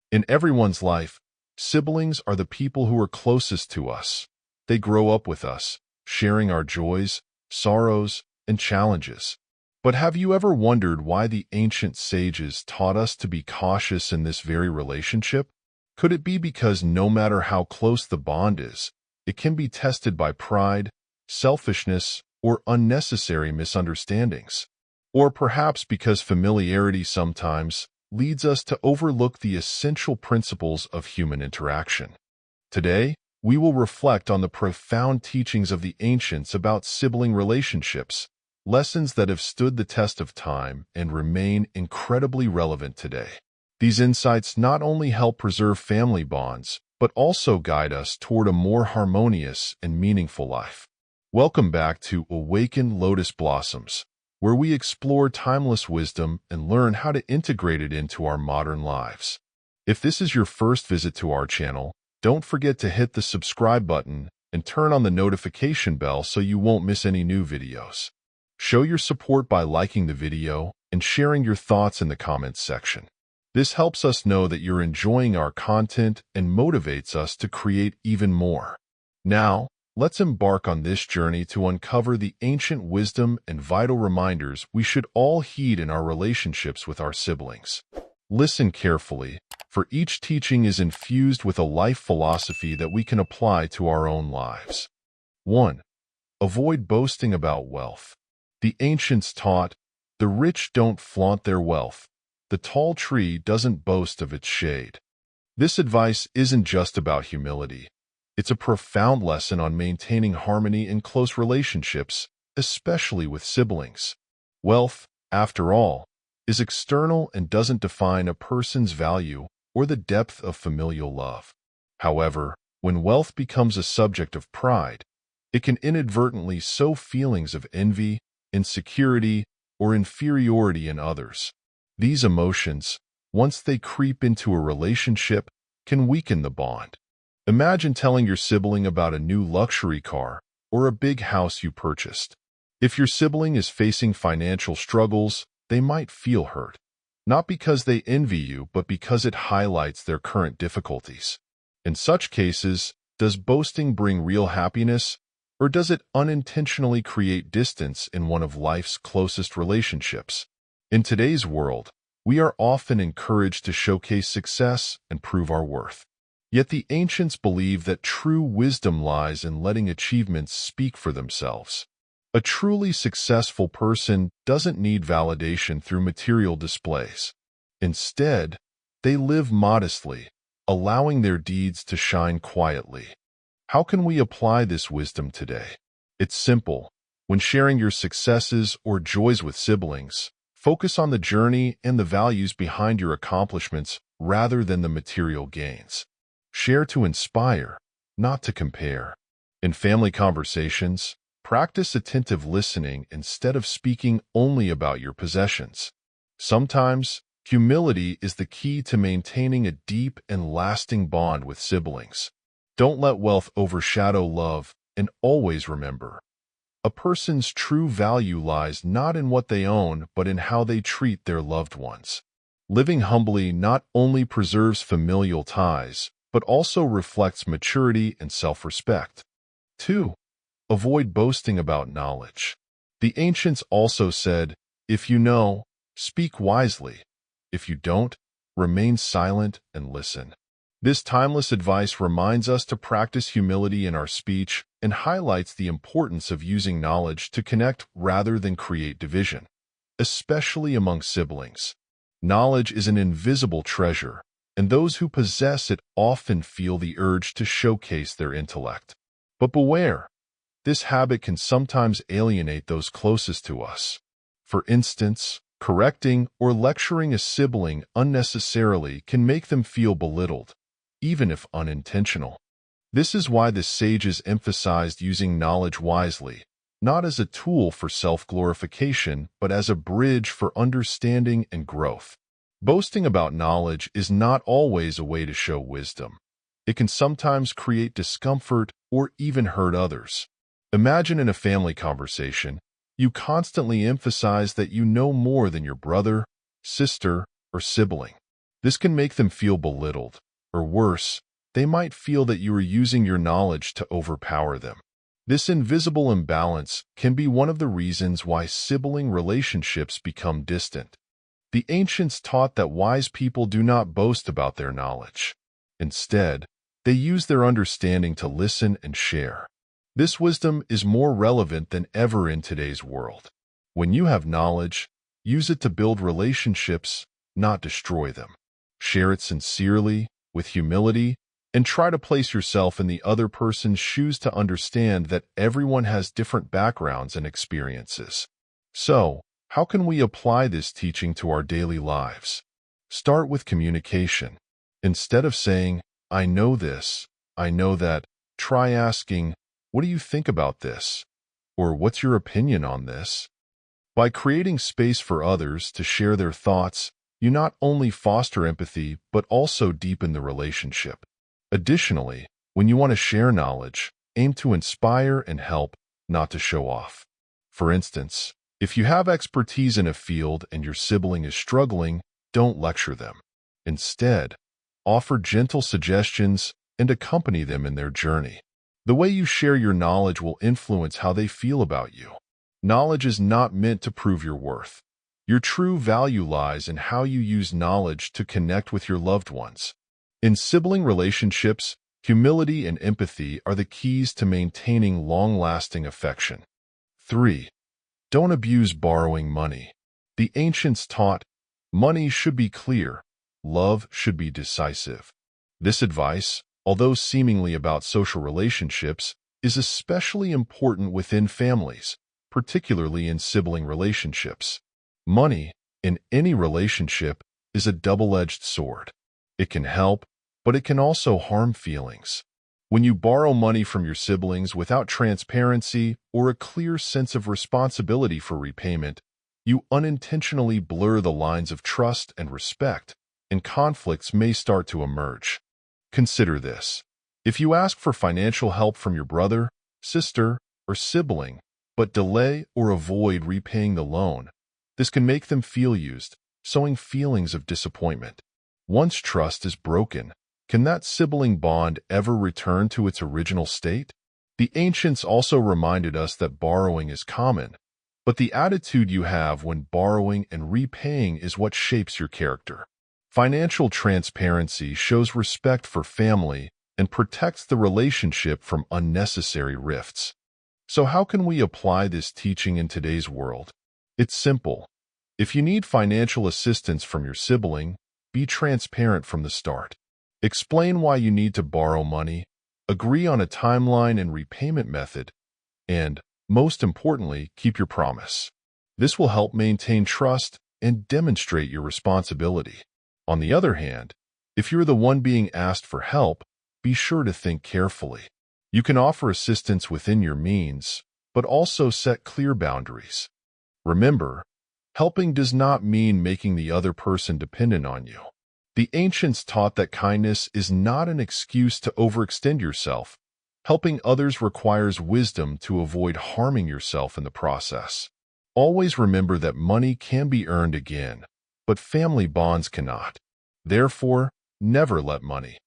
In everyone's life, siblings are the people who are closest to us. They grow up with us, sharing our joys, sorrows, and challenges. But have you ever wondered why the ancient sages taught us to be cautious in this very relationship? Could it be because no matter how close the bond is, it can be tested by pride, selfishness, or unnecessary misunderstandings? Or perhaps because familiarity sometimes leads us to overlook the essential principles of human interaction? Today, we will reflect on the profound teachings of the ancients about sibling relationships, lessons that have stood the test of time and remain incredibly relevant today. These insights not only help preserve family bonds, but also guide us toward a more harmonious and meaningful life. Welcome back to Awakened Lotus Blossoms, where we explore timeless wisdom and learn how to integrate it into our modern lives. If this is your first visit to our channel, don't forget to hit the subscribe button and turn on the notification bell so you won't miss any new videos. Show your support by liking the video and sharing your thoughts in the comments section. This helps us know that you're enjoying our content and motivates us to create even more. Now, let's embark on this journey to uncover the ancient wisdom and vital reminders we should all heed in our relationships with our siblings. Listen carefully, for each teaching is infused with a life philosophy that we can apply to our own lives. 1. Avoid boasting about wealth. The ancients taught, "The rich don't flaunt their wealth. The tall tree doesn't boast of its shade." This advice isn't just about humility. It's a profound lesson on maintaining harmony in close relationships, especially with siblings. Wealth, after all, is external and doesn't define a person's value or the depth of familial love. However, when wealth becomes a subject of pride, it can inadvertently sow feelings of envy, insecurity, or inferiority in others. These emotions, once they creep into a relationship, can weaken the bond. Imagine telling your sibling about a new luxury car or a big house you purchased. If your sibling is facing financial struggles, they might feel hurt, not because they envy you, but because it highlights their current difficulties. In such cases, does boasting bring real happiness, or does it unintentionally create distance in one of life's closest relationships? In today's world, we are often encouraged to showcase success and prove our worth. Yet the ancients believed that true wisdom lies in letting achievements speak for themselves. A truly successful person doesn't need validation through material displays. Instead, they live modestly, allowing their deeds to shine quietly. How can we apply this wisdom today? It's simple. When sharing your successes or joys with siblings, focus on the journey and the values behind your accomplishments rather than the material gains. Share to inspire, not to compare. In family conversations, practice attentive listening instead of speaking only about your possessions. Sometimes, humility is the key to maintaining a deep and lasting bond with siblings. Don't let wealth overshadow love, and always remember, a person's true value lies not in what they own, but in how they treat their loved ones. Living humbly not only preserves familial ties, but also reflects maturity and self-respect. 2. Avoid boasting about knowledge. The ancients also said, "If you know, speak wisely. If you don't, remain silent and listen." This timeless advice reminds us to practice humility in our speech and highlights the importance of using knowledge to connect rather than create division, especially among siblings. Knowledge is an invisible treasure, and those who possess it often feel the urge to showcase their intellect. But beware, this habit can sometimes alienate those closest to us. For instance, correcting or lecturing a sibling unnecessarily can make them feel belittled, even if unintentional. This is why the sages emphasized using knowledge wisely, not as a tool for self-glorification, but as a bridge for understanding and growth. Boasting about knowledge is not always a way to show wisdom. It can sometimes create discomfort or even hurt others. Imagine in a family conversation, you constantly emphasize that you know more than your brother, sister, or sibling. This can make them feel belittled, or worse, they might feel that you are using your knowledge to overpower them. This invisible imbalance can be one of the reasons why sibling relationships become distant. The ancients taught that wise people do not boast about their knowledge. Instead, they use their understanding to listen and share. This wisdom is more relevant than ever in today's world. When you have knowledge, use it to build relationships, not destroy them. Share it sincerely, with humility, and try to place yourself in the other person's shoes to understand that everyone has different backgrounds and experiences. So, how can we apply this teaching to our daily lives? Start with communication. Instead of saying, "I know this, I know that," try asking, "What do you think about this?" Or "What's your opinion on this?" By creating space for others to share their thoughts, you not only foster empathy but also deepen the relationship. Additionally, when you want to share knowledge, aim to inspire and help, not to show off. For instance, if you have expertise in a field and your sibling is struggling, don't lecture them. Instead, offer gentle suggestions and accompany them in their journey. The way you share your knowledge will influence how they feel about you. Knowledge is not meant to prove your worth. Your true value lies in how you use knowledge to connect with your loved ones. In sibling relationships, humility and empathy are the keys to maintaining long-lasting affection. 3. Don't abuse borrowing money. The ancients taught, money should be clear, love should be decisive. This advice, although seemingly about social relationships, is especially important within families, particularly in sibling relationships. Money, in any relationship, is a double-edged sword. It can help, but it can also harm feelings. When you borrow money from your siblings without transparency or a clear sense of responsibility for repayment, you unintentionally blur the lines of trust and respect, and conflicts may start to emerge. Consider this. If you ask for financial help from your brother, sister, or sibling, but delay or avoid repaying the loan, this can make them feel used, sowing feelings of disappointment. Once trust is broken, can that sibling bond ever return to its original state? The ancients also reminded us that borrowing is common, but the attitude you have when borrowing and repaying is what shapes your character. Financial transparency shows respect for family and protects the relationship from unnecessary rifts. So how can we apply this teaching in today's world? It's simple. If you need financial assistance from your sibling, be transparent from the start. Explain why you need to borrow money, agree on a timeline and repayment method, and, most importantly, keep your promise. This will help maintain trust and demonstrate your responsibility. On the other hand, if you're the one being asked for help, be sure to think carefully. You can offer assistance within your means, but also set clear boundaries. Remember, helping does not mean making the other person dependent on you. The ancients taught that kindness is not an excuse to overextend yourself. Helping others requires wisdom to avoid harming yourself in the process. Always remember that money can be earned again, but family bonds cannot. Therefore, never let money,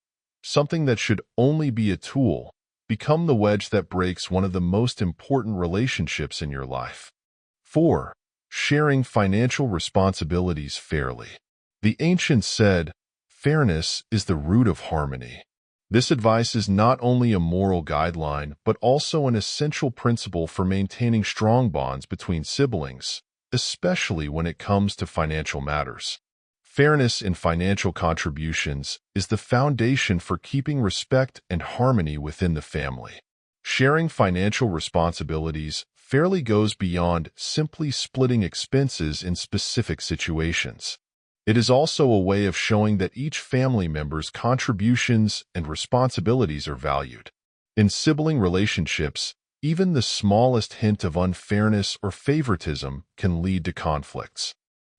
something that should only be a tool, become the wedge that breaks one of the most important relationships in your life. 4. Sharing financial responsibilities fairly. The ancients said, fairness is the root of harmony. This advice is not only a moral guideline, but also an essential principle for maintaining strong bonds between siblings, especially when it comes to financial matters. Fairness in financial contributions is the foundation for keeping respect and harmony within the family. Sharing financial responsibilities fairly goes beyond simply splitting expenses in specific situations. It is also a way of showing that each family member's contributions and responsibilities are valued. In sibling relationships, even the smallest hint of unfairness or favoritism can lead to conflicts.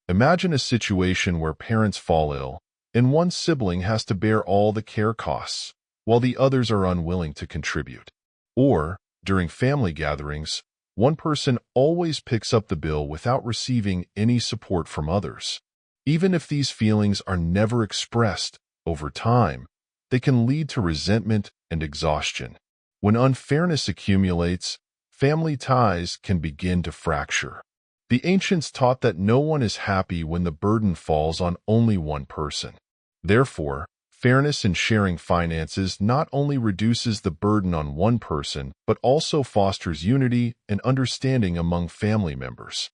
Imagine a situation where parents fall ill, and one sibling has to bear all the care costs, while the others are unwilling to contribute. Or, during family gatherings, one person always picks up the bill without receiving any support from others. Even if these feelings are never expressed, over time, they can lead to resentment and exhaustion. When unfairness accumulates, family ties can begin to fracture. The ancients taught that no one is happy when the burden falls on only one person. Therefore, fairness in sharing finances not only reduces the burden on one person, but also fosters unity and understanding among family members.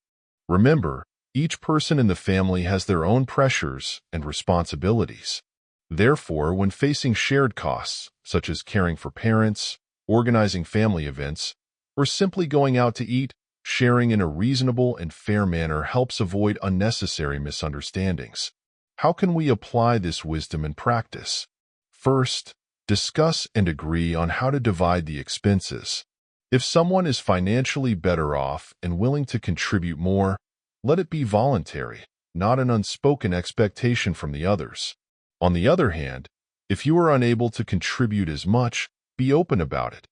Remember, each person in the family has their own pressures and responsibilities. Therefore, when facing shared costs, such as caring for parents, organizing family events, or simply going out to eat, sharing in a reasonable and fair manner helps avoid unnecessary misunderstandings. How can we apply this wisdom in practice? First, discuss and agree on how to divide the expenses. If someone is financially better off and willing to contribute more, let it be voluntary, not an unspoken expectation from the others. On the other hand, if you are unable to contribute as much, be open about it,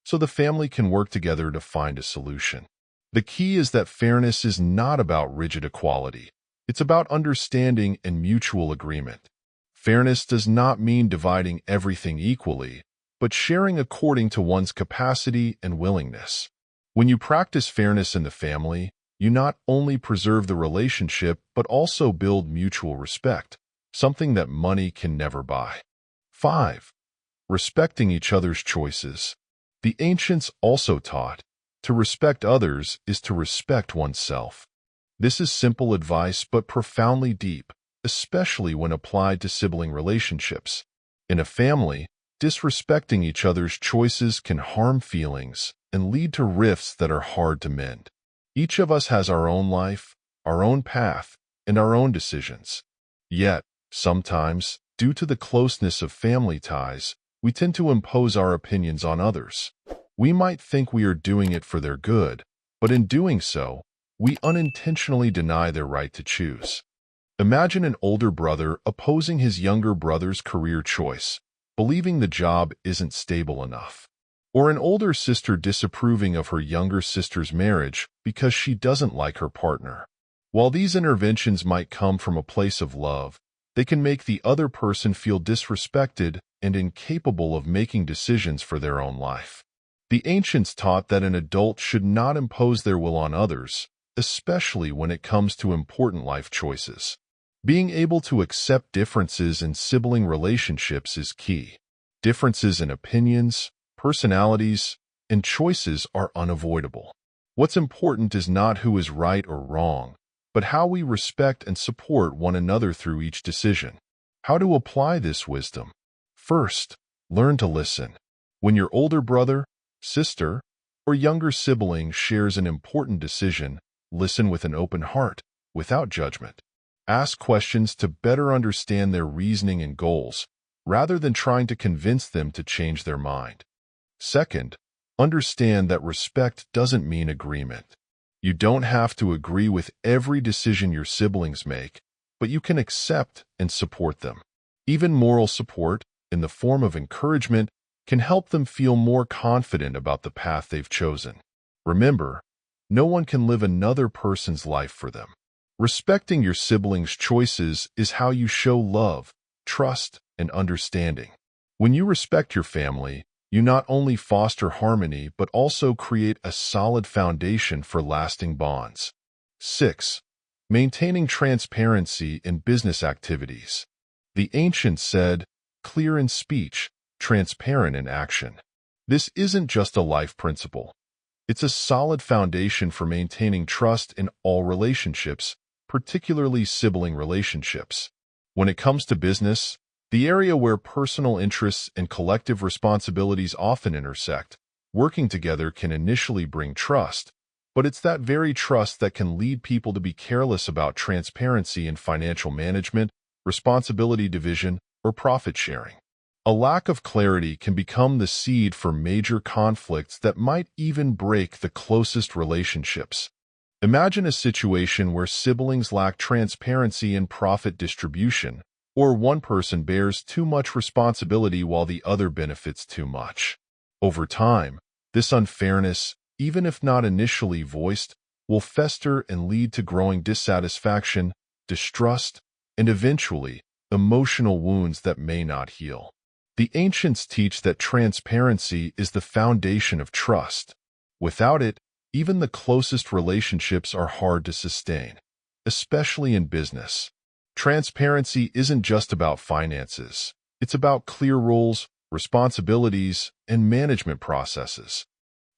so the family can work together to find a solution. The key is that fairness is not about rigid equality. It's about understanding and mutual agreement. Fairness does not mean dividing everything equally, but sharing according to one's capacity and willingness. When you practice fairness in the family, you not only preserve the relationship but also build mutual respect, something that money can never buy. 5. Respecting each other's choices. The ancients also taught, to respect others is to respect oneself. This is simple advice but profoundly deep, especially when applied to sibling relationships. In a family, disrespecting each other's choices can harm feelings and lead to rifts that are hard to mend. Each of us has our own life, our own path, and our own decisions. Yet, sometimes, due to the closeness of family ties, we tend to impose our opinions on others. We might think we are doing it for their good, but in doing so, we unintentionally deny their right to choose. Imagine an older brother opposing his younger brother's career choice, believing the job isn't stable enough. Or an older sister disapproving of her younger sister's marriage because she doesn't like her partner. While these interventions might come from a place of love, they can make the other person feel disrespected and incapable of making decisions for their own life. The ancients taught that an adult should not impose their will on others, especially when it comes to important life choices. Being able to accept differences in sibling relationships is key. Differences in opinions, personalities, and choices are unavoidable. What's important is not who is right or wrong, but how we respect and support one another through each decision. How to apply this wisdom? First, learn to listen. When your older brother, sister, or younger sibling shares an important decision, listen with an open heart, without judgment. Ask questions to better understand their reasoning and goals, rather than trying to convince them to change their mind. Second, understand that respect doesn't mean agreement. You don't have to agree with every decision your siblings make, but you can accept and support them. Even moral support, in the form of encouragement, can help them feel more confident about the path they've chosen. Remember, no one can live another person's life for them. Respecting your siblings' choices is how you show love, trust, and understanding. When you respect your family, you not only foster harmony but also create a solid foundation for lasting bonds. 6. Maintaining transparency in business activities. The ancients said, "Clear in speech, transparent in action." This isn't just a life principle. It's a solid foundation for maintaining trust in all relationships, particularly sibling relationships. When it comes to business, the area where personal interests and collective responsibilities often intersect, working together can initially bring trust, but it's that very trust that can lead people to be careless about transparency in financial management, responsibility division, or profit sharing. A lack of clarity can become the seed for major conflicts that might even break the closest relationships. Imagine a situation where siblings lack transparency in profit distribution, or one person bears too much responsibility while the other benefits too much. Over time, this unfairness, even if not initially voiced, will fester and lead to growing dissatisfaction, distrust, and eventually, emotional wounds that may not heal. The ancients teach that transparency is the foundation of trust. Without it, even the closest relationships are hard to sustain, especially in business. Transparency isn't just about finances. It's about clear rules, responsibilities, and management processes.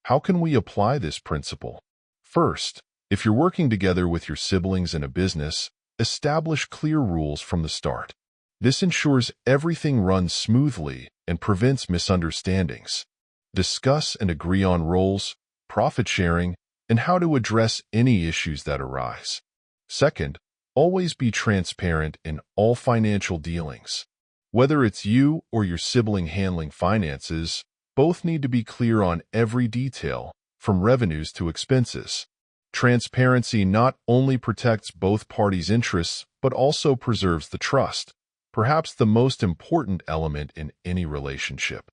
How can we apply this principle? First, if you're working together with your siblings in a business, establish clear rules from the start. This ensures everything runs smoothly and prevents misunderstandings. Discuss and agree on roles, profit sharing, and how to address any issues that arise. Second, always be transparent in all financial dealings. Whether it's you or your sibling handling finances, both need to be clear on every detail, from revenues to expenses. Transparency not only protects both parties' interests, but also preserves the trust, perhaps the most important element in any relationship.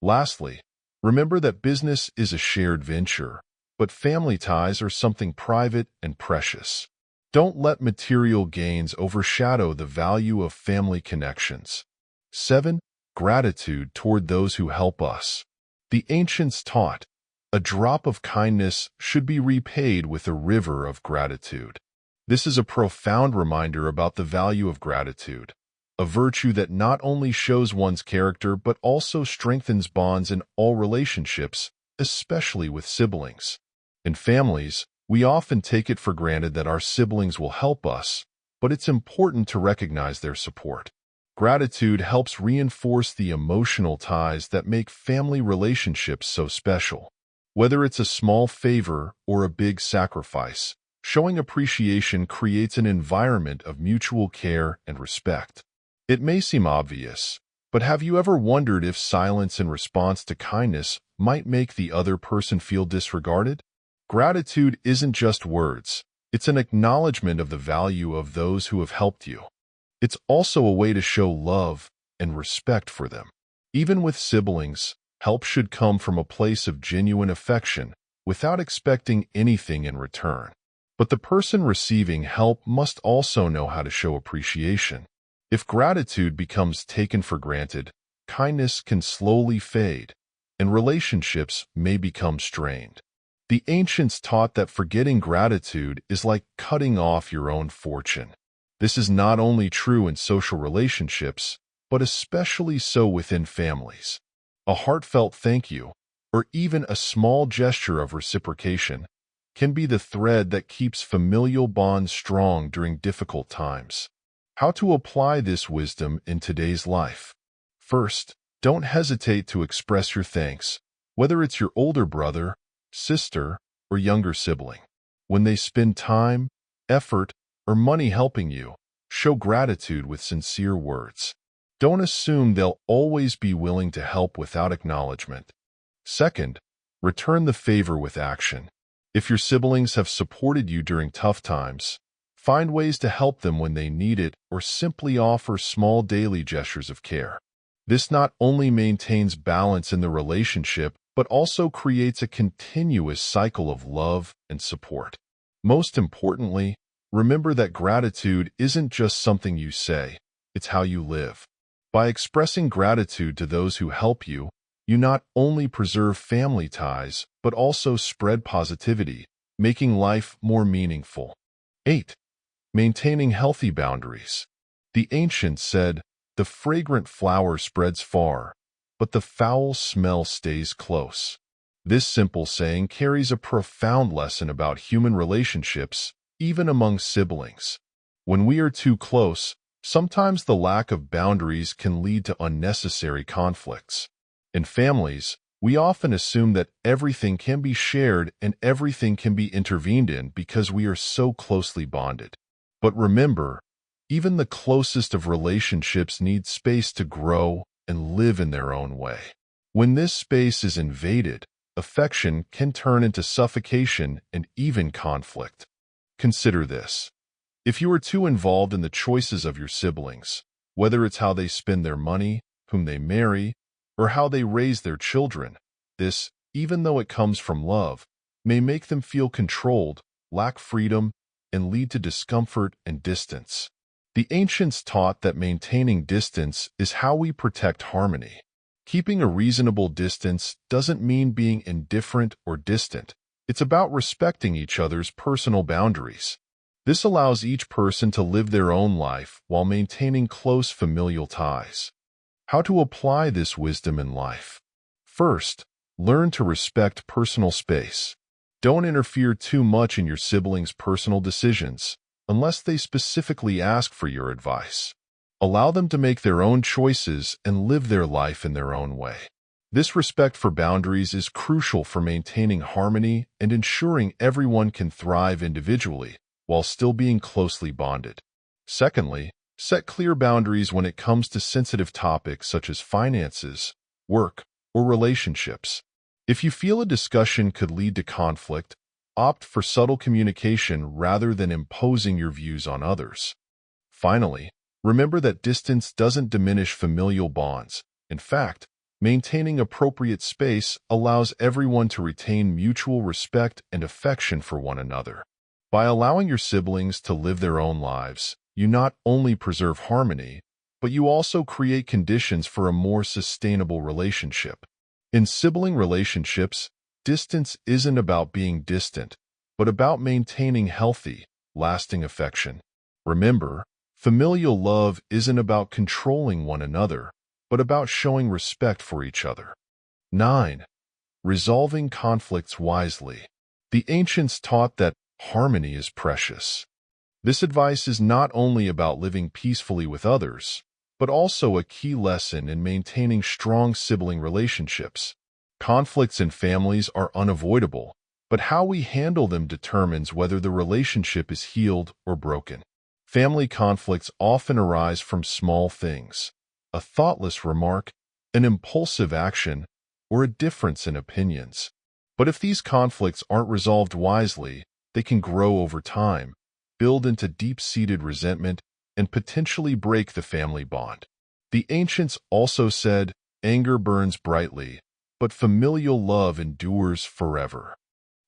Lastly, remember that business is a shared venture, but family ties are something private and precious. Don't let material gains overshadow the value of family connections. 7. Gratitude toward those who help us. The ancients taught, a drop of kindness should be repaid with a river of gratitude. This is a profound reminder about the value of gratitude, a virtue that not only shows one's character but also strengthens bonds in all relationships, especially with siblings. In families, we often take it for granted that our siblings will help us, but it's important to recognize their support. Gratitude helps reinforce the emotional ties that make family relationships so special. Whether it's a small favor or a big sacrifice, showing appreciation creates an environment of mutual care and respect. It may seem obvious, but have you ever wondered if silence in response to kindness might make the other person feel disregarded? Gratitude isn't just words. It's an acknowledgement of the value of those who have helped you. It's also a way to show love and respect for them. Even with siblings, help should come from a place of genuine affection, without expecting anything in return. But the person receiving help must also know how to show appreciation. If gratitude becomes taken for granted, kindness can slowly fade, and relationships may become strained. The ancients taught that forgetting gratitude is like cutting off your own fortune. This is not only true in social relationships, but especially so within families. A heartfelt thank you, or even a small gesture of reciprocation, can be the thread that keeps familial bonds strong during difficult times. How to apply this wisdom in today's life? First, don't hesitate to express your thanks, whether it's your older brother, sister, or younger sibling. When they spend time, effort, or money helping you, show gratitude with sincere words. Don't assume they'll always be willing to help without acknowledgement. Second, return the favor with action. If your siblings have supported you during tough times, find ways to help them when they need it or simply offer small daily gestures of care. This not only maintains balance in the relationship, but also creates a continuous cycle of love and support. Most importantly, remember that gratitude isn't just something you say, it's how you live. By expressing gratitude to those who help you, you not only preserve family ties, but also spread positivity, making life more meaningful. 8. Maintaining healthy boundaries. The ancients said, "The fragrant flower spreads far, but the foul smell stays close." This simple saying carries a profound lesson about human relationships, even among siblings. When we are too close, sometimes the lack of boundaries can lead to unnecessary conflicts. In families, we often assume that everything can be shared and everything can be intervened in because we are so closely bonded. But remember, even the closest of relationships need space to grow and live in their own way. When this space is invaded, affection can turn into suffocation and even conflict. Consider this. If you are too involved in the choices of your siblings, whether it's how they spend their money, whom they marry, or how they raise their children, this, even though it comes from love, may make them feel controlled, lack freedom, and lead to discomfort and distance. The ancients taught that maintaining distance is how we protect harmony. Keeping a reasonable distance doesn't mean being indifferent or distant. It's about respecting each other's personal boundaries. This allows each person to live their own life while maintaining close familial ties. How to apply this wisdom in life? First, learn to respect personal space. Don't interfere too much in your siblings' personal decisions, unless they specifically ask for your advice. Allow them to make their own choices and live their life in their own way. This respect for boundaries is crucial for maintaining harmony and ensuring everyone can thrive individually while still being closely bonded. Secondly, set clear boundaries when it comes to sensitive topics such as finances, work, or relationships. If you feel a discussion could lead to conflict, opt for subtle communication rather than imposing your views on others. Finally, remember that distance doesn't diminish familial bonds. In fact, maintaining appropriate space allows everyone to retain mutual respect and affection for one another. By allowing your siblings to live their own lives, you not only preserve harmony, but you also create conditions for a more sustainable relationship. In sibling relationships, distance isn't about being distant, but about maintaining healthy, lasting affection. Remember, familial love isn't about controlling one another, but about showing respect for each other. 9. Resolving conflicts wisely. The ancients taught that harmony is precious. This advice is not only about living peacefully with others, but also a key lesson in maintaining strong sibling relationships. Conflicts in families are unavoidable, but how we handle them determines whether the relationship is healed or broken. Family conflicts often arise from small things: a thoughtless remark, an impulsive action, or a difference in opinions. But if these conflicts aren't resolved wisely, they can grow over time, build into deep-seated resentment, and potentially break the family bond. The ancients also said, "Anger burns brightly, but familial love endures forever."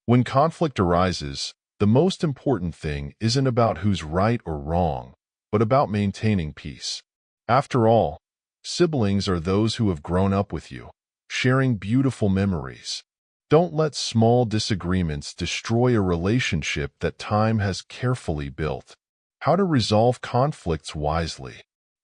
When conflict arises, the most important thing isn't about who's right or wrong, but about maintaining peace. After all, siblings are those who have grown up with you, sharing beautiful memories. Don't let small disagreements destroy a relationship that time has carefully built. How to resolve conflicts wisely.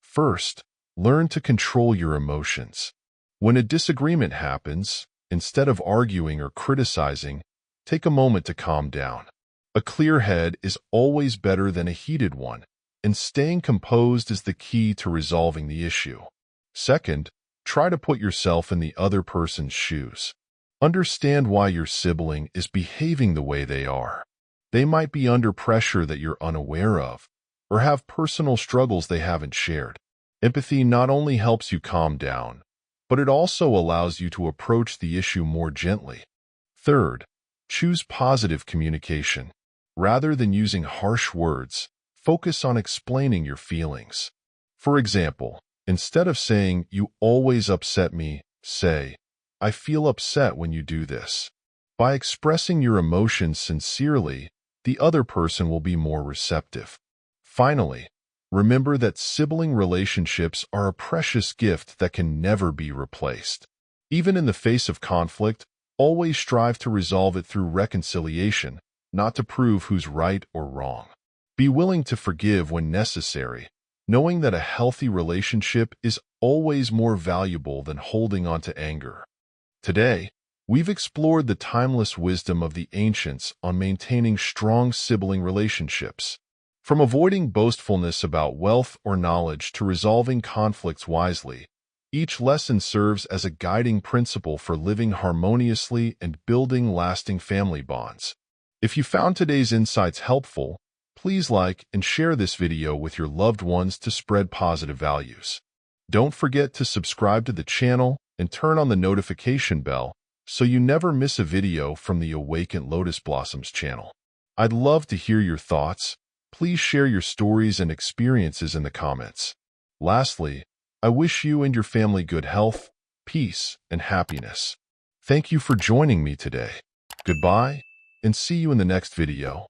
First, learn to control your emotions. When a disagreement happens, instead of arguing or criticizing, take a moment to calm down. A clear head is always better than a heated one, and staying composed is the key to resolving the issue. Second, try to put yourself in the other person's shoes. Understand why your sibling is behaving the way they are. They might be under pressure that you're unaware of, or have personal struggles they haven't shared. Empathy not only helps you calm down, but it also allows you to approach the issue more gently. Third, choose positive communication. Rather than using harsh words, focus on explaining your feelings. For example, instead of saying, "You always upset me," say, "I feel upset when you do this." By expressing your emotions sincerely, the other person will be more receptive. Finally, remember that sibling relationships are a precious gift that can never be replaced. Even in the face of conflict, always strive to resolve it through reconciliation, not to prove who's right or wrong. Be willing to forgive when necessary, knowing that a healthy relationship is always more valuable than holding on to anger. Today, we've explored the timeless wisdom of the ancients on maintaining strong sibling relationships. From avoiding boastfulness about wealth or knowledge to resolving conflicts wisely, each lesson serves as a guiding principle for living harmoniously and building lasting family bonds. If you found today's insights helpful, please like and share this video with your loved ones to spread positive values. Don't forget to subscribe to the channel and turn on the notification bell so you never miss a video from the Awakened Lotus Blossoms channel. I'd love to hear your thoughts. Please share your stories and experiences in the comments. Lastly, I wish you and your family good health, peace, and happiness. Thank you for joining me today. Goodbye, and see you in the next video.